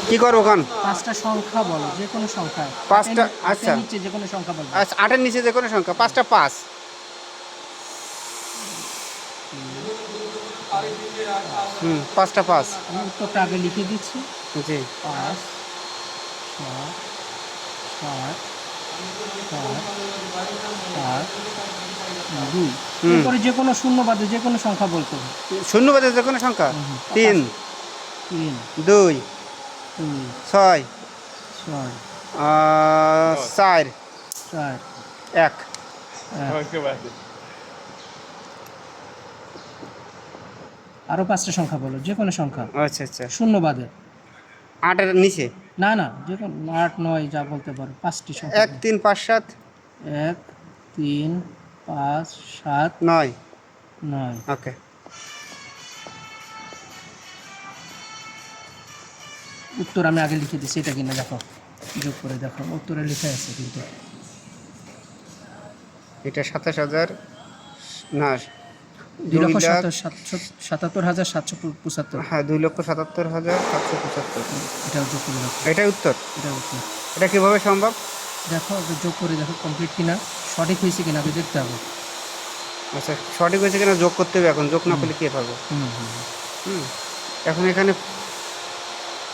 কি করবো ওখান? পাঁচটা সংখ্যা বলো, যে কোনো সংখ্যা। পাঁচটা, আটের আচ্ছা নিচে যে কোনো সংখ্যা বলো। আচ্ছা, 8-এর নিচে যে কোনো সংখ্যা, 5টা 5। হুম, 5টা 5। আমি উত্তরটা আগে লিখে দিচ্ছি। জি। 5, 7, 7, 7, 2। হুম। এরপরে যে কোনো শূন্য বাদে যে কোনো সংখ্যা বলতে হবে। শূন্য বাদে যে কোনো সংখ্যা। 3, 3, 2, 2, 6, 6, 4, 4, 1। 1। আরো 5টা সংখ্যা বলো, যে কোনো সংখ্যা আচ্ছা আচ্ছা, শূন্য বাদে। 8-এর নিচে। না না, যে কোনো 8, 9 যা বলতে পারো, 5টি সংখ্যা 1, 3, 5, 7, 1, 3, 5, 7, 9। 9। ওকে। উত্তর আমি আগে লিখে দিচ্ছি, এটা কিনা দেখো, যোগ করে দেখো, উত্তরে লেখা আছে কিন্তু। এটা 27,000 না, 2,77,775। হ্যাঁ, 2,77,775। এটাও যোগ করে দেখো, এটাই উত্তর। এটা উত্তর। এটা কিভাবে সম্ভব? দেখো আগে যোগ করে দেখো কমপ্লিট কিনা, সঠিক হয়েছে কিনা আগে দেখতে হবে। আচ্ছা, সঠিক হয়েছে কিনা যোগ করতে হবে এখন, যোগ না করলে কে পাবো? হুম, এখন এখানে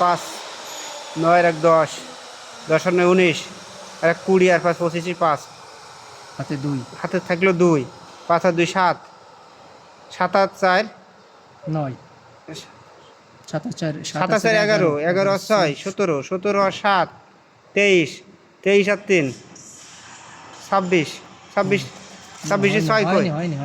5, 9 আর 1 10, 10 আর 9 19, আর 1 20, আর 5 25, 5 হাতে 2, হাতে থাকলো 2, 5 আর 2 7, 7 আর 4 9, 7 আর 4, 7 আর 4 11, 11 আর 6 17, 17 আর 7 23, 23 আর 3 26, 26, 26 6 কই? হয়নি।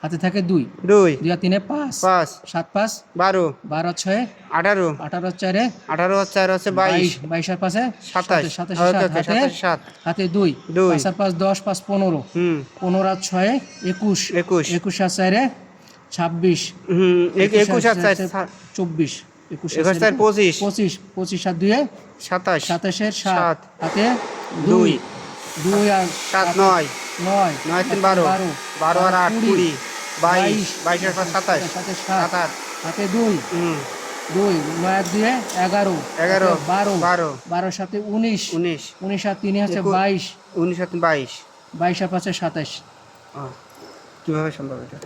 হাতে থাকে 2, 2, 2 আর 3 5, 5, 7 5, 12, 12 আর 6, 18, 18 আর 4, 18 আর 4 হচ্ছে 22, 22 আর 5, 27, 27 ওকে ওকে, 27 7, হাতে 2, 2, 5 আর 5 10, 5 15, হুম, 15 আর 6 21, 21, 21 আর 4 26, হুম, 21 আর 4 24, 21 21 আর 25, 25, 25 আর 2 27, 27 এর 7, 7, হাতে 2, 2 আর 7 9, 9, 9 3 12, 12 আর 8 20, 22, 22 আর 5 27, 7 8, হাতে 2, হুম, 2 9 আর 2 11, 11, 12, 12, 12 সাথে 19, 19, 19 আর 3 হচ্ছে 21, 22, 19 আর 22। 22 আর 5 27। কিভাবে সম্ভব এটা?